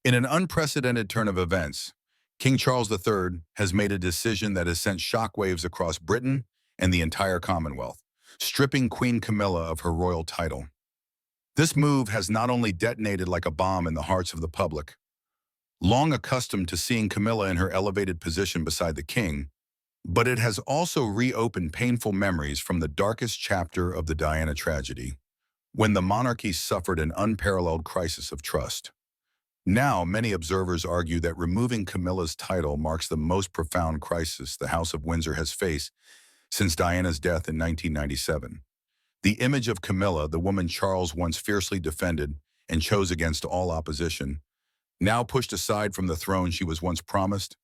In an unprecedented turn of events, King Charles III has made a decision that has sent shockwaves across Britain and the entire Commonwealth, stripping Queen Camilla of her royal title. This move has not only detonated like a bomb in the hearts of the public, long accustomed to seeing Camilla in her elevated position beside the king, but it has also reopened painful memories from the darkest chapter of the Diana tragedy, when the monarchy suffered an unparalleled crisis of trust. Now, many observers argue that removing Camilla's title marks the most profound crisis the House of Windsor has faced since Diana's death in 1997. The image of Camilla, the woman Charles once fiercely defended and chose against all opposition, now pushed aside from the throne she was once promised,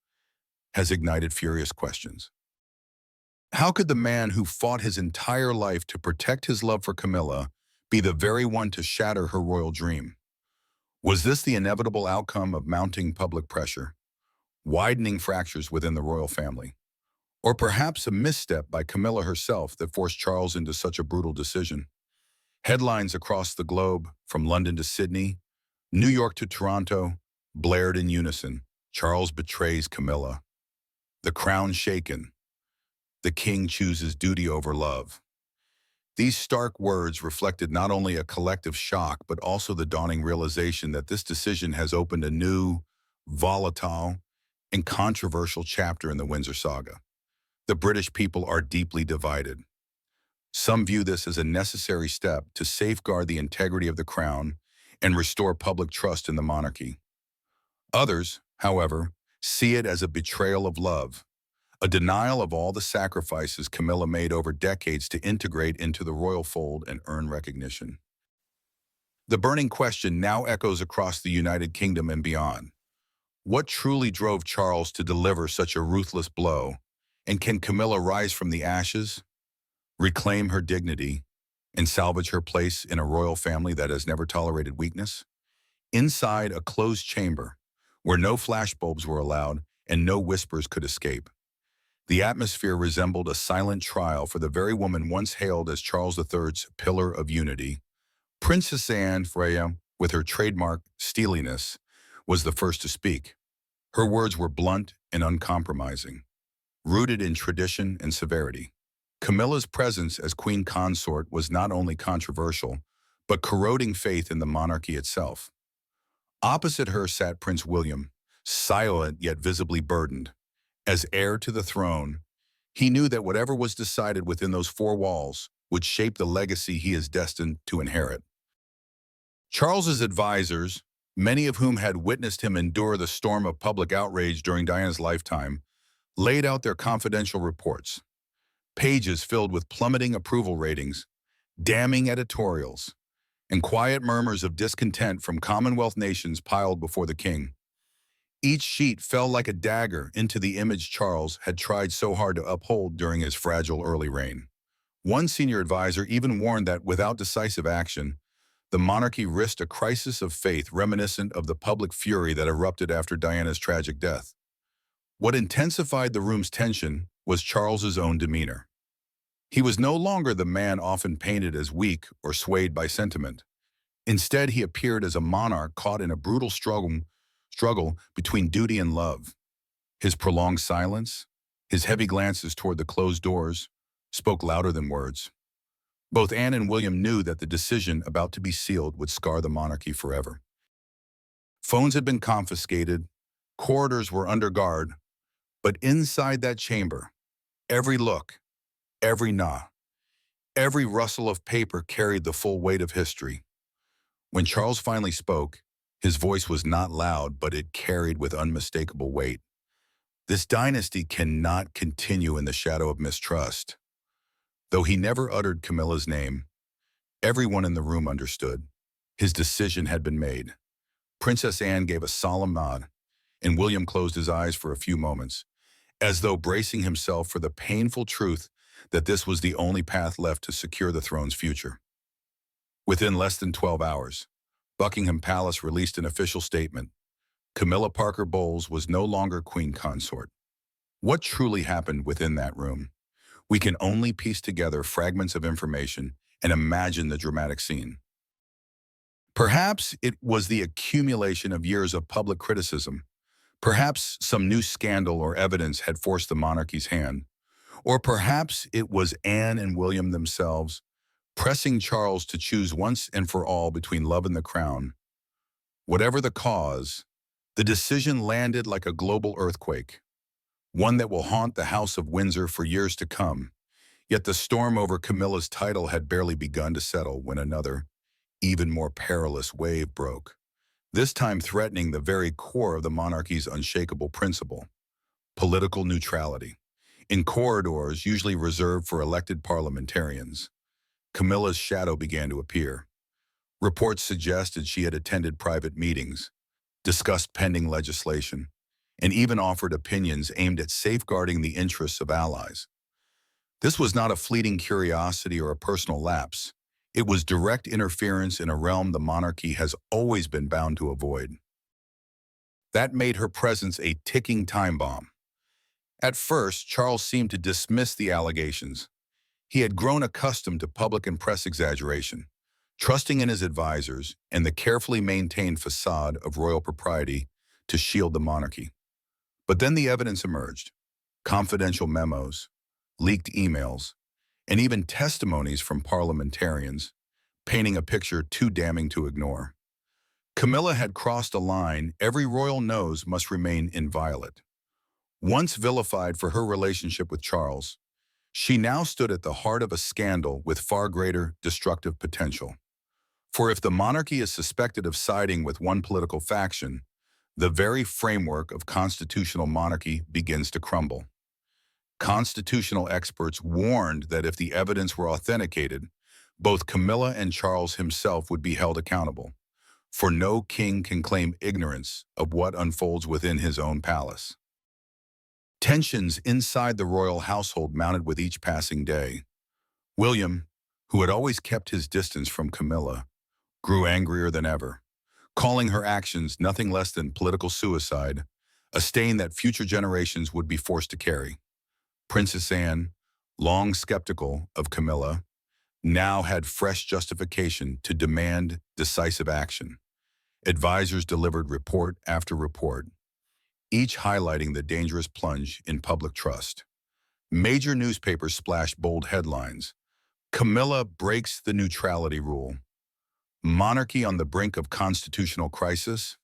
has ignited furious questions. How could the man who fought his entire life to protect his love for Camilla be the very one to shatter her royal dream? Was this the inevitable outcome of mounting public pressure, widening fractures within the royal family, or perhaps a misstep by Camilla herself that forced Charles into such a brutal decision? Headlines across the globe, from London to Sydney, New York to Toronto, blared in unison: Charles betrays Camilla. The crown shaken. The king chooses duty over love. These stark words reflected not only a collective shock, but also the dawning realization that this decision has opened a new, volatile, and controversial chapter in the Windsor saga. The British people are deeply divided. Some view this as a necessary step to safeguard the integrity of the crown and restore public trust in the monarchy. Others, however, see it as a betrayal of love, a denial of all the sacrifices Camilla made over decades to integrate into the royal fold and earn recognition. The burning question now echoes across the United Kingdom and beyond. What truly drove Charles to deliver such a ruthless blow? And can Camilla rise from the ashes, reclaim her dignity, and salvage her place in a royal family that has never tolerated weakness? Inside a closed chamber, where no flashbulbs were allowed and no whispers could escape, the atmosphere resembled a silent trial for the very woman once hailed as Charles III's pillar of unity. Princess Anne Freya, with her trademark steeliness, was the first to speak. Her words were blunt and uncompromising, rooted in tradition and severity. Camilla's presence as queen consort was not only controversial, but corroding faith in the monarchy itself. Opposite her sat Prince William, silent yet visibly burdened. As heir to the throne, he knew that whatever was decided within those four walls would shape the legacy he is destined to inherit. Charles's advisors, many of whom had witnessed him endure the storm of public outrage during Diana's lifetime, laid out their confidential reports, pages filled with plummeting approval ratings, damning editorials, and quiet murmurs of discontent from Commonwealth nations piled before the king. Each sheet fell like a dagger into the image Charles had tried so hard to uphold during his fragile early reign. One senior advisor even warned that without decisive action, the monarchy risked a crisis of faith reminiscent of the public fury that erupted after Diana's tragic death. What intensified the room's tension was Charles's own demeanor. He was no longer the man often painted as weak or swayed by sentiment. Instead, he appeared as a monarch caught in a brutal struggle between duty and love. His prolonged silence, his heavy glances toward the closed doors, spoke louder than words. Both Anne and William knew that the decision about to be sealed would scar the monarchy forever. Phones had been confiscated, corridors were under guard, but inside that chamber, every look, every nod, every rustle of paper carried the full weight of history. When Charles finally spoke, his voice was not loud, but it carried with unmistakable weight. This dynasty cannot continue in the shadow of mistrust. Though he never uttered Camilla's name, everyone in the room understood. His decision had been made. Princess Anne gave a solemn nod, and William closed his eyes for a few moments, as though bracing himself for the painful truth that this was the only path left to secure the throne's future. Within less than 12 hours, Buckingham Palace released an official statement. Camilla Parker Bowles was no longer queen consort. What truly happened within that room? We can only piece together fragments of information and imagine the dramatic scene. Perhaps it was the accumulation of years of public criticism. Perhaps some new scandal or evidence had forced the monarchy's hand. Or perhaps it was Anne and William themselves, pressing Charles to choose once and for all between love and the crown. Whatever the cause, the decision landed like a global earthquake, one that will haunt the House of Windsor for years to come. Yet the storm over Camilla's title had barely begun to settle when another, even more perilous wave broke, this time threatening the very core of the monarchy's unshakable principle: political neutrality. In corridors usually reserved for elected parliamentarians, Camilla's shadow began to appear. Reports suggested she had attended private meetings, discussed pending legislation, and even offered opinions aimed at safeguarding the interests of allies. This was not a fleeting curiosity or a personal lapse. It was direct interference in a realm the monarchy has always been bound to avoid. That made her presence a ticking time bomb. At first, Charles seemed to dismiss the allegations. He had grown accustomed to public and press exaggeration, trusting in his advisors and the carefully maintained facade of royal propriety to shield the monarchy. But then the evidence emerged: confidential memos, leaked emails, and even testimonies from parliamentarians, painting a picture too damning to ignore. Camilla had crossed a line every royal nose must remain inviolate. Once vilified for her relationship with Charles, she now stood at the heart of a scandal with far greater destructive potential. For if the monarchy is suspected of siding with one political faction, the very framework of constitutional monarchy begins to crumble. Constitutional experts warned that if the evidence were authenticated, both Camilla and Charles himself would be held accountable, for no king can claim ignorance of what unfolds within his own palace. Tensions inside the royal household mounted with each passing day. William, who had always kept his distance from Camilla, grew angrier than ever, calling her actions nothing less than political suicide, a stain that future generations would be forced to carry. Princess Anne, long skeptical of Camilla, now had fresh justification to demand decisive action. Advisors delivered report after report, each highlighting the dangerous plunge in public trust. Major newspapers splashed bold headlines: Camilla breaks the neutrality rule. Monarchy on the brink of constitutional crisis.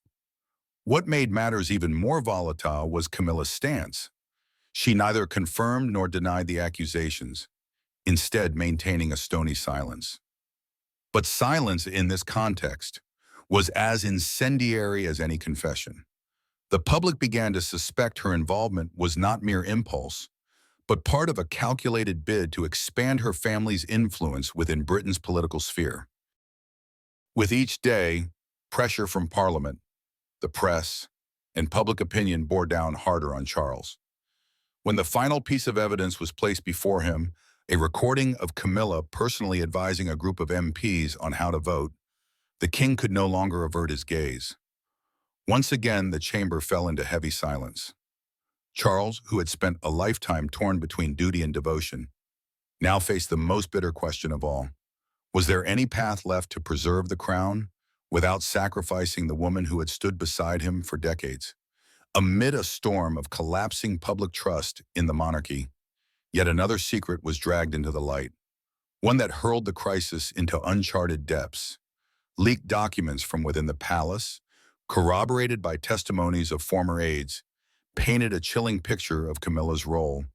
What made matters even more volatile was Camilla's stance. She neither confirmed nor denied the accusations, instead maintaining a stony silence. But silence in this context was as incendiary as any confession. The public began to suspect her involvement was not mere impulse, but part of a calculated bid to expand her family's influence within Britain's political sphere. With each day, pressure from Parliament, the press, and public opinion bore down harder on Charles. When the final piece of evidence was placed before him, a recording of Camilla personally advising a group of MPs on how to vote, the king could no longer avert his gaze. Once again, the chamber fell into heavy silence. Charles, who had spent a lifetime torn between duty and devotion, now faced the most bitter question of all. Was there any path left to preserve the crown without sacrificing the woman who had stood beside him for decades? Amid a storm of collapsing public trust in the monarchy, yet another secret was dragged into the light, one that hurled the crisis into uncharted depths. Leaked documents from within the palace, corroborated by testimonies of former aides, painted a chilling picture of Camilla's role.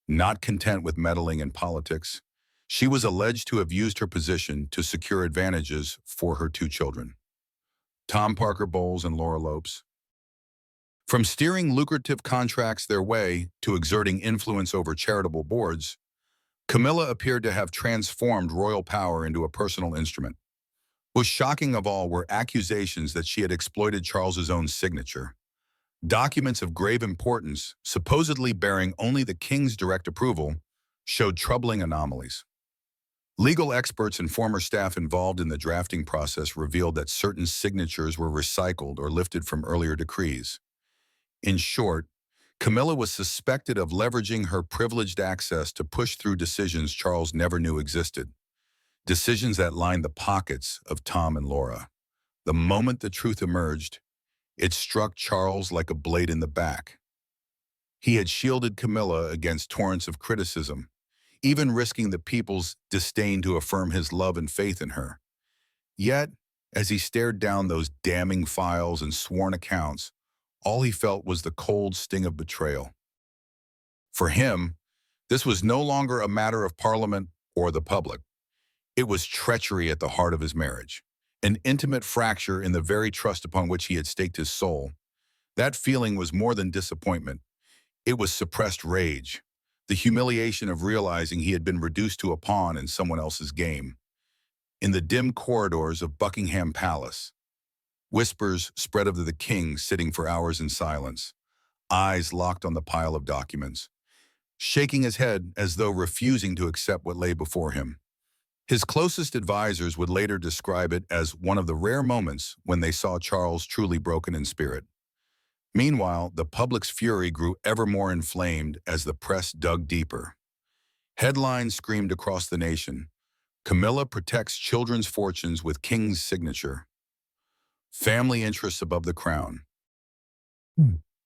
Not content with meddling in politics, she was alleged to have used her position to secure advantages for her two children, Tom Parker Bowles and Laura Lopes. From steering lucrative contracts their way to exerting influence over charitable boards, Camilla appeared to have transformed royal power into a personal instrument. Most shocking of all were accusations that she had exploited Charles's own signature. Documents of grave importance, supposedly bearing only the king's direct approval, showed troubling anomalies. Legal experts and former staff involved in the drafting process revealed that certain signatures were recycled or lifted from earlier decrees. In short, Camilla was suspected of leveraging her privileged access to push through decisions Charles never knew existed, decisions that lined the pockets of Tom and Laura. The moment the truth emerged, it struck Charles like a blade in the back. He had shielded Camilla against torrents of criticism, even risking the people's disdain to affirm his love and faith in her. Yet, as he stared down those damning files and sworn accounts, all he felt was the cold sting of betrayal. For him, this was no longer a matter of Parliament or the public. It was treachery at the heart of his marriage, an intimate fracture in the very trust upon which he had staked his soul. That feeling was more than disappointment. It was suppressed rage, the humiliation of realizing he had been reduced to a pawn in someone else's game. In the dim corridors of Buckingham Palace, whispers spread of the king sitting for hours in silence, eyes locked on the pile of documents, shaking his head as though refusing to accept what lay before him. His closest advisors would later describe it as one of the rare moments when they saw Charles truly broken in spirit. Meanwhile, the public's fury grew ever more inflamed as the press dug deeper. Headlines screamed across the nation, "Camilla protects children's fortunes with king's signature. Family interests above the crown."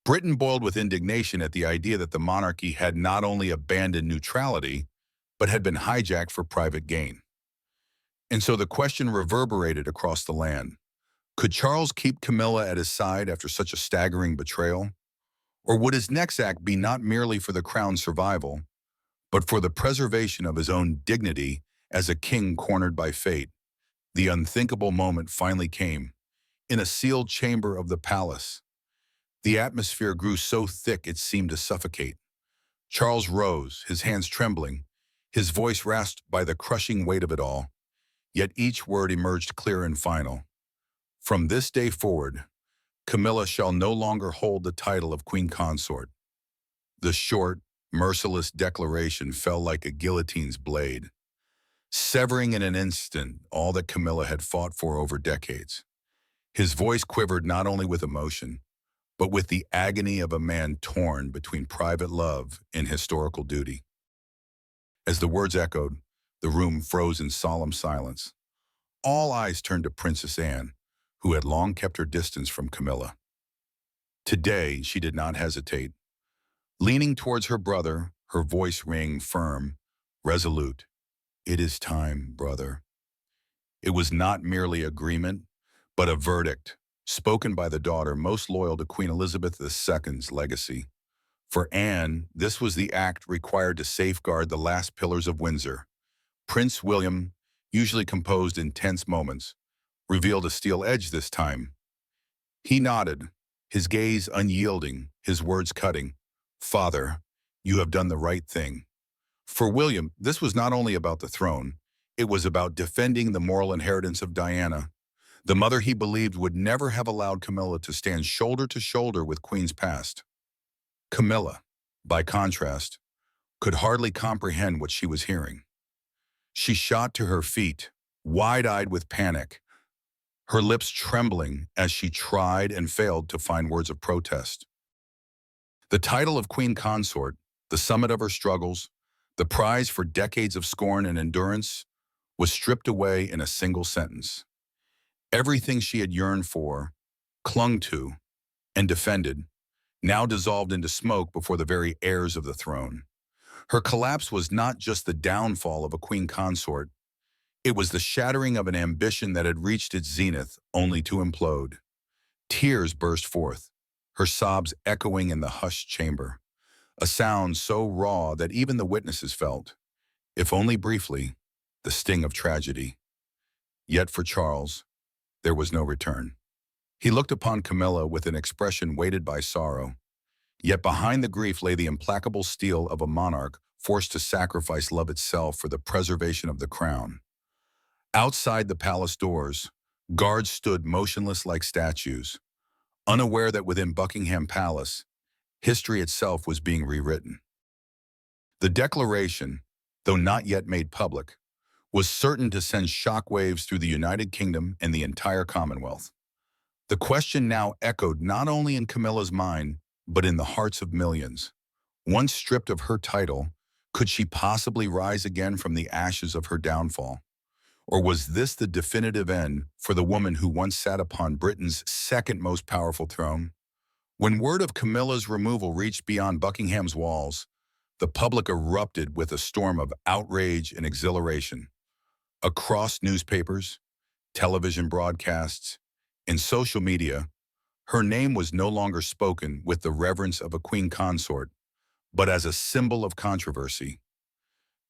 Britain boiled with indignation at the idea that the monarchy had not only abandoned neutrality, but had been hijacked for private gain. And so the question reverberated across the land. Could Charles keep Camilla at his side after such a staggering betrayal? Or would his next act be not merely for the crown's survival, but for the preservation of his own dignity as a king cornered by fate? The unthinkable moment finally came. In a sealed chamber of the palace, the atmosphere grew so thick it seemed to suffocate. Charles rose, his hands trembling, his voice rasped by the crushing weight of it all. Yet each word emerged clear and final. From this day forward, Camilla shall no longer hold the title of Queen Consort. The short, merciless declaration fell like a guillotine's blade, severing in an instant all that Camilla had fought for over decades. His voice quivered not only with emotion, but with the agony of a man torn between private love and historical duty. As the words echoed, the room froze in solemn silence. All eyes turned to Princess Anne, who had long kept her distance from Camilla. Today, she did not hesitate. Leaning towards her brother, her voice rang firm, resolute. "It is time, brother." It was not merely agreement, but a verdict, spoken by the daughter most loyal to Queen Elizabeth II's legacy. For Anne, this was the act required to safeguard the last pillars of Windsor. Prince William, usually composed in tense moments, revealed a steel edge this time. He nodded, his gaze unyielding, his words cutting. "Father, you have done the right thing." For William, this was not only about the throne, it was about defending the moral inheritance of Diana, the mother he believed would never have allowed Camilla to stand shoulder to shoulder with Queen's past. Camilla, by contrast, could hardly comprehend what she was hearing. She shot to her feet, wide-eyed with panic, her lips trembling as she tried and failed to find words of protest. The title of Queen Consort, the summit of her struggles, the prize for decades of scorn and endurance, was stripped away in a single sentence. Everything she had yearned for, clung to, and defended, now dissolved into smoke before the very heirs of the throne. Her collapse was not just the downfall of a queen consort, it was the shattering of an ambition that had reached its zenith only to implode. Tears burst forth, her sobs echoing in the hushed chamber, a sound so raw that even the witnesses felt, if only briefly, the sting of tragedy. Yet for Charles, there was no return. He looked upon Camilla with an expression weighted by sorrow, yet behind the grief lay the implacable steel of a monarch forced to sacrifice love itself for the preservation of the crown. Outside the palace doors, guards stood motionless like statues, unaware that within Buckingham Palace, history itself was being rewritten. The declaration, though not yet made public, was certain to send shockwaves through the United Kingdom and the entire Commonwealth. The question now echoed not only in Camilla's mind, but in the hearts of millions. Once stripped of her title, could she possibly rise again from the ashes of her downfall? Or was this the definitive end for the woman who once sat upon Britain's second most powerful throne? When word of Camilla's removal reached beyond Buckingham's walls, the public erupted with a storm of outrage and exhilaration. Across newspapers, television broadcasts, and social media, her name was no longer spoken with the reverence of a queen consort, but as a symbol of controversy.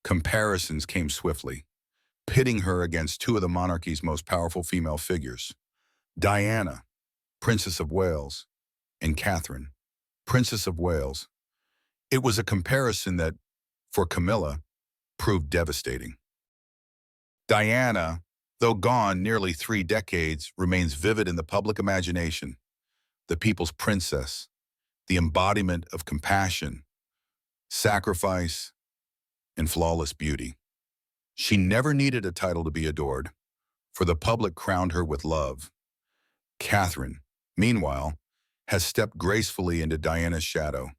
Comparisons came swiftly, pitting her against two of the monarchy's most powerful female figures, Diana, Princess of Wales, and Catherine, Princess of Wales. It was a comparison that, for Camilla, proved devastating. Diana, though gone nearly 3 decades, remains vivid in the public imagination, the people's princess, the embodiment of compassion, sacrifice, and flawless beauty. She never needed a title to be adored, for the public crowned her with love. Catherine, meanwhile, has stepped gracefully into Diana's shadow,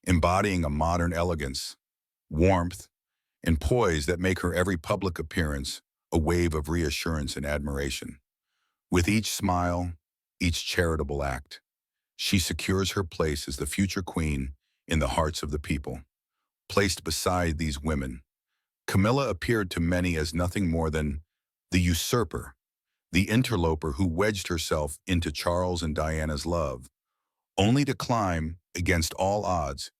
embodying a modern elegance, warmth, and poise that make her every public appearance a wave of reassurance and admiration. With each smile, each charitable act, she secures her place as the future queen in the hearts of the people. Placed beside these women, Camilla appeared to many as nothing more than the usurper, the interloper who wedged herself into Charles and Diana's love, only to climb, against all odds,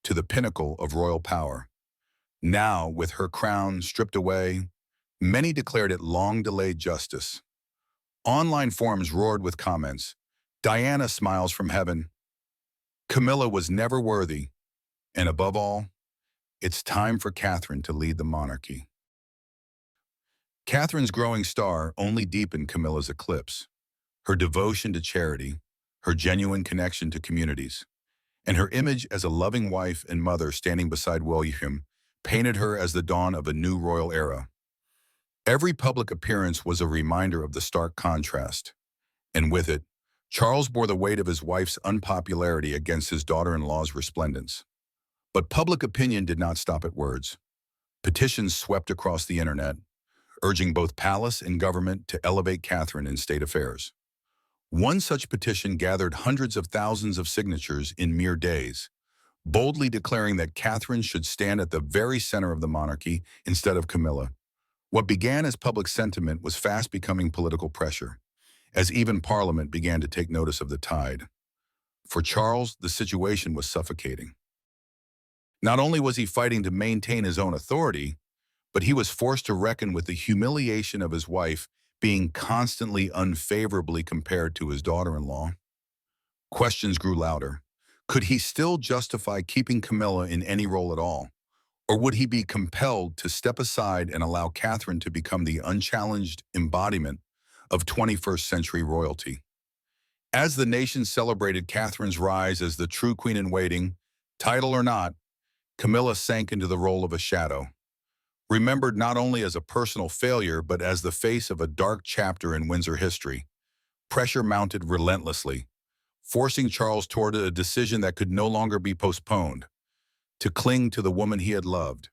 to the pinnacle of royal power. Now, with her crown stripped away, many declared it long-delayed justice. Online forums roared with comments, "Diana smiles from heaven. Camilla was never worthy. And above all, it's time for Catherine to lead the monarchy." Catherine's growing star only deepened Camilla's eclipse. Her devotion to charity, her genuine connection to communities, and her image as a loving wife and mother standing beside William painted her as the dawn of a new royal era. Every public appearance was a reminder of the stark contrast, and with it, Charles bore the weight of his wife's unpopularity against his daughter-in-law's resplendence. But public opinion did not stop at words. Petitions swept across the internet, urging both palace and government to elevate Catherine in state affairs. One such petition gathered hundreds of thousands of signatures in mere days, boldly declaring that Catherine should stand at the very center of the monarchy instead of Camilla. What began as public sentiment was fast becoming political pressure, as even Parliament began to take notice of the tide. For Charles, the situation was suffocating. Not only was he fighting to maintain his own authority, but he was forced to reckon with the humiliation of his wife being constantly unfavorably compared to his daughter-in-law. Questions grew louder. Could he still justify keeping Camilla in any role at all? Or would he be compelled to step aside and allow Catherine to become the unchallenged embodiment of 21st century royalty? As the nation celebrated Catherine's rise as the true queen-in-waiting, title or not, Camilla sank into the role of a shadow, remembered not only as a personal failure but as the face of a dark chapter in Windsor history. Pressure mounted relentlessly, forcing Charles toward a decision that could no longer be postponed: to cling to the woman he had loved,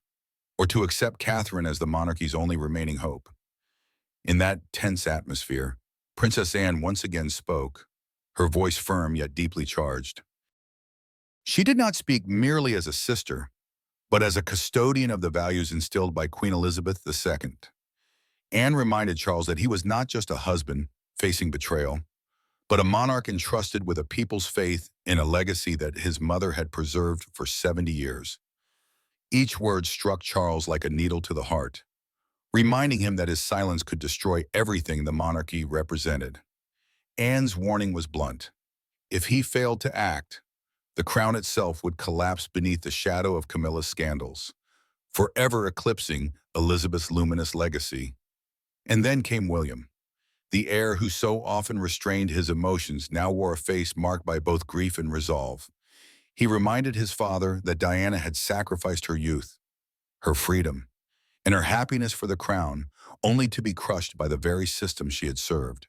or to accept Catherine as the monarchy's only remaining hope. In that tense atmosphere, Princess Anne once again spoke, her voice firm yet deeply charged. She did not speak merely as a sister, but as a custodian of the values instilled by Queen Elizabeth II. Anne reminded Charles that he was not just a husband facing betrayal, but a monarch entrusted with a people's faith in a legacy that his mother had preserved for 70 years. Each word struck Charles like a needle to the heart, reminding him that his silence could destroy everything the monarchy represented. Anne's warning was blunt. If he failed to act, the crown itself would collapse beneath the shadow of Camilla's scandals, forever eclipsing Elizabeth's luminous legacy. And then came William. The heir who so often restrained his emotions now wore a face marked by both grief and resolve. He reminded his father that Diana had sacrificed her youth, her freedom, and her happiness for the crown, only to be crushed by the very system she had served.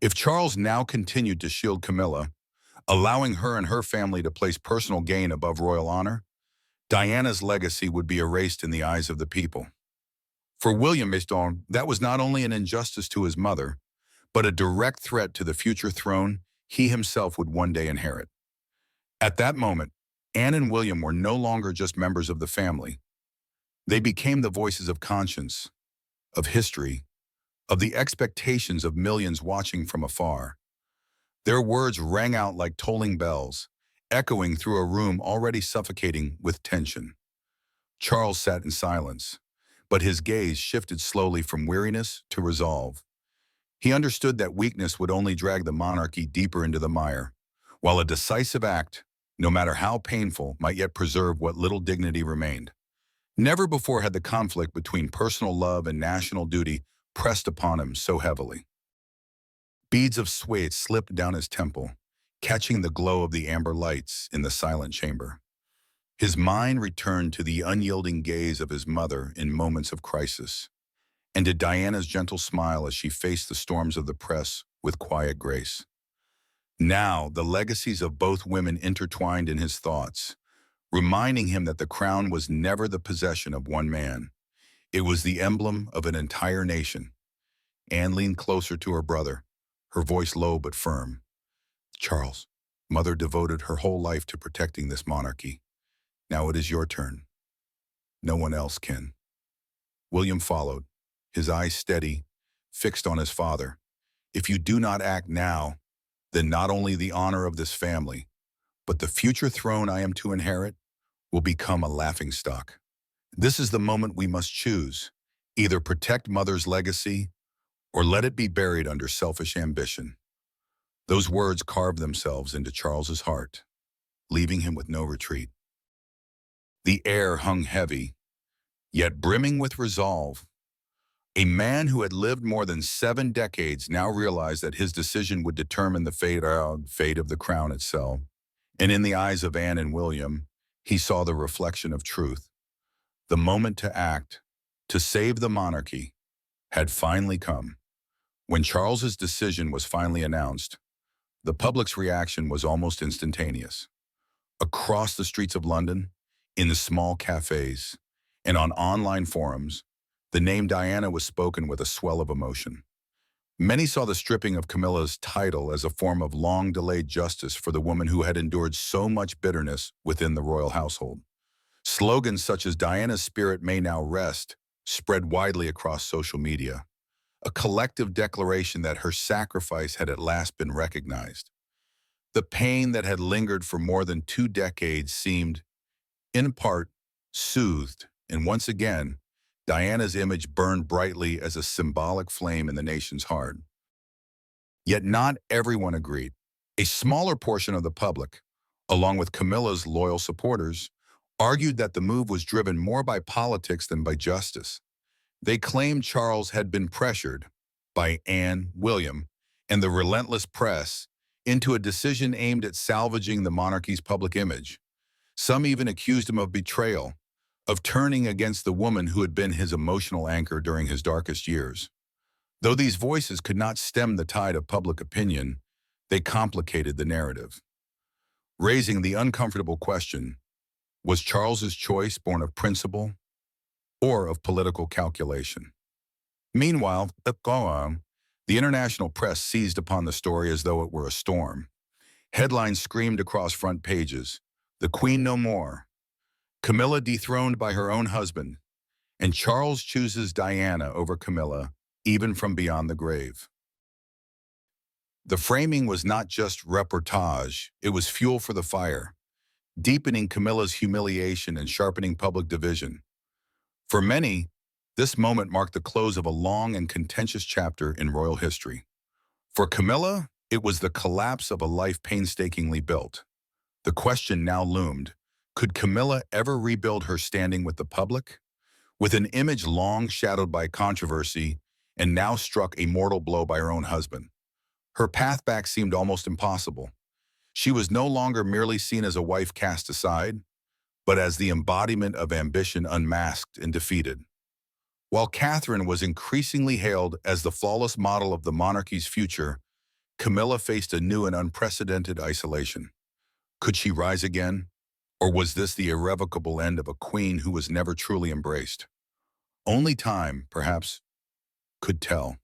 If Charles now continued to shield Camilla, allowing her and her family to place personal gain above royal honor, Diana's legacy would be erased in the eyes of the people. For William Miston, that was not only an injustice to his mother, but a direct threat to the future throne he himself would one day inherit. At that moment, Anne and William were no longer just members of the family. They became the voices of conscience, of history, of the expectations of millions watching from afar. Their words rang out like tolling bells, echoing through a room already suffocating with tension. Charles sat in silence, but his gaze shifted slowly from weariness to resolve. He understood that weakness would only drag the monarchy deeper into the mire, while a decisive act, no matter how painful, might yet preserve what little dignity remained. Never before had the conflict between personal love and national duty pressed upon him so heavily. Beads of sweat slipped down his temple, catching the glow of the amber lights in the silent chamber. His mind returned to the unyielding gaze of his mother in moments of crisis, and to Diana's gentle smile as she faced the storms of the press with quiet grace. Now, the legacies of both women intertwined in his thoughts, reminding him that the crown was never the possession of one man. It was the emblem of an entire nation. Anne leaned closer to her brother, her voice low but firm. Charles, Mother devoted her whole life to protecting this monarchy. Now it is your turn. No one else can. William followed, his eyes steady, fixed on his father. If you do not act now, then not only the honor of this family, but the future throne I am to inherit will become a laughingstock. This is the moment we must choose. Either protect Mother's legacy or let it be buried under selfish ambition. Those words carved themselves into Charles's heart, leaving him with no retreat. The air hung heavy, yet brimming with resolve. A man who had lived more than 7 decades now realized that his decision would determine the fate of the crown itself. And in the eyes of Anne and William, he saw the reflection of truth. The moment to act, to save the monarchy, had finally come. When Charles's decision was finally announced, the public's reaction was almost instantaneous. Across the streets of London, in the small cafes, and on online forums, the name Diana was spoken with a swell of emotion. Many saw the stripping of Camilla's title as a form of long-delayed justice for the woman who had endured so much bitterness within the royal household. Slogans such as "Diana's spirit may now rest" spread widely across social media, a collective declaration that her sacrifice had at last been recognized. The pain that had lingered for more than 2 decades seemed, in part, soothed, and once again, Diana's image burned brightly as a symbolic flame in the nation's heart. Yet not everyone agreed. A smaller portion of the public, along with Camilla's loyal supporters, argued that the move was driven more by politics than by justice. They claimed Charles had been pressured by Anne, William, and the relentless press into a decision aimed at salvaging the monarchy's public image. Some even accused him of betrayal, of turning against the woman who had been his emotional anchor during his darkest years. Though these voices could not stem the tide of public opinion, they complicated the narrative, raising the uncomfortable question, was Charles's choice born of principle or of political calculation? Meanwhile, the international press seized upon the story as though it were a storm. Headlines screamed across front pages, "The Queen no more," "Camilla dethroned by her own husband," and "Charles chooses Diana over Camilla, even from beyond the grave." The framing was not just reportage, it was fuel for the fire, deepening Camilla's humiliation and sharpening public division. For many, this moment marked the close of a long and contentious chapter in royal history. For Camilla, it was the collapse of a life painstakingly built. The question now loomed, could Camilla ever rebuild her standing with the public? With an image long shadowed by controversy and now struck a mortal blow by her own husband, her path back seemed almost impossible. She was no longer merely seen as a wife cast aside, but as the embodiment of ambition unmasked and defeated. While Catherine was increasingly hailed as the flawless model of the monarchy's future, Camilla faced a new and unprecedented isolation. Could she rise again? Or was this the irrevocable end of a queen who was never truly embraced? Only time, perhaps, could tell.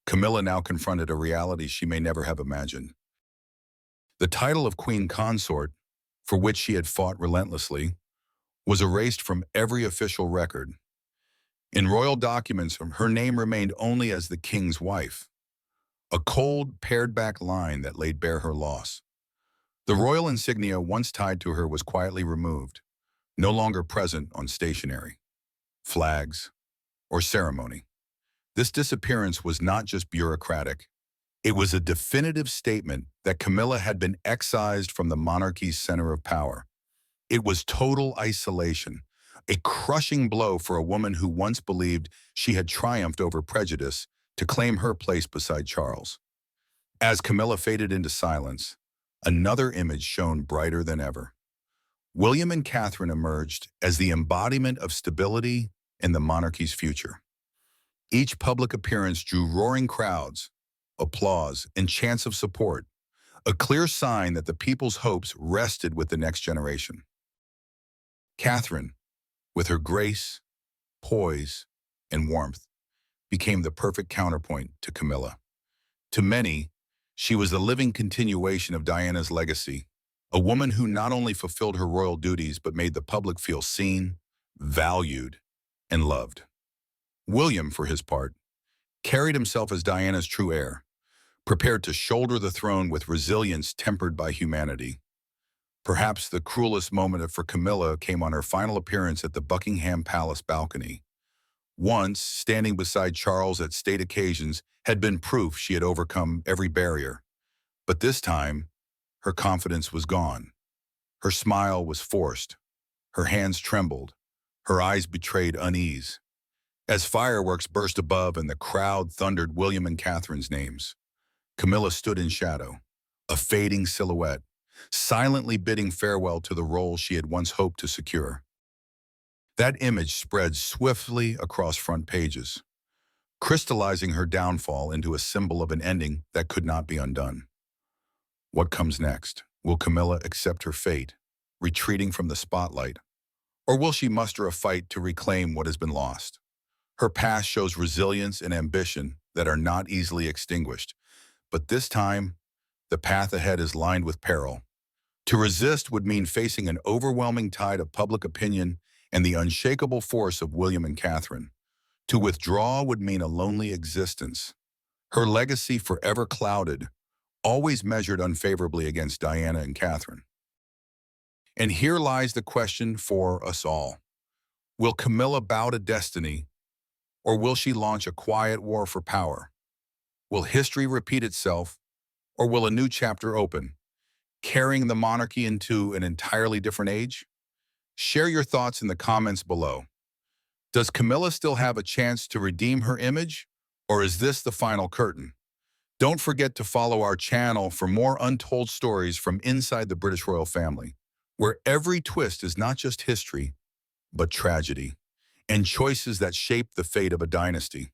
Camilla now confronted a reality she may never have imagined. The title of Queen Consort, for which she had fought relentlessly, was erased from every official record. In royal documents, her name remained only as the king's wife, a cold, pared-back line that laid bare her loss. The royal insignia once tied to her was quietly removed, no longer present on stationery, flags, or ceremony. This disappearance was not just bureaucratic. It was a definitive statement that Camilla had been excised from the monarchy's center of power. It was total isolation, a crushing blow for a woman who once believed she had triumphed over prejudice to claim her place beside Charles. As Camilla faded into silence, another image shone brighter than ever. William and Catherine emerged as the embodiment of stability in the monarchy's future. Each public appearance drew roaring crowds, applause, and chants of support, a clear sign that the people's hopes rested with the next generation. Catherine, with her grace, poise, and warmth, became the perfect counterpoint to Camilla. To many, she was the living continuation of Diana's legacy, a woman who not only fulfilled her royal duties but made the public feel seen, valued, and loved. William, for his part, carried himself as Diana's true heir, prepared to shoulder the throne with resilience tempered by humanity. Perhaps the cruelest moment for Camilla came on her final appearance at the Buckingham Palace balcony. Once, standing beside Charles at state occasions had been proof she had overcome every barrier. But this time, her confidence was gone. Her smile was forced. Her hands trembled. Her eyes betrayed unease. As fireworks burst above and the crowd thundered William and Catherine's names, Camilla stood in shadow, a fading silhouette, silently bidding farewell to the role she had once hoped to secure. That image spread swiftly across front pages, crystallizing her downfall into a symbol of an ending that could not be undone. What comes next? Will Camilla accept her fate, retreating from the spotlight, or will she muster a fight to reclaim what has been lost? Her past shows resilience and ambition that are not easily extinguished, but this time, the path ahead is lined with peril. To resist would mean facing an overwhelming tide of public opinion and the unshakable force of William and Catherine. To withdraw would mean a lonely existence, her legacy forever clouded, always measured unfavorably against Diana and Catherine. And here lies the question for us all. Will Camilla bow to destiny, or will she launch a quiet war for power? Will history repeat itself, or will a new chapter open, carrying the monarchy into an entirely different age? Share your thoughts in the comments below. Does Camilla still have a chance to redeem her image, or is this the final curtain? Don't forget to follow our channel for more untold stories from inside the British royal family, where every twist is not just history, but tragedy, and choices that shape the fate of a dynasty.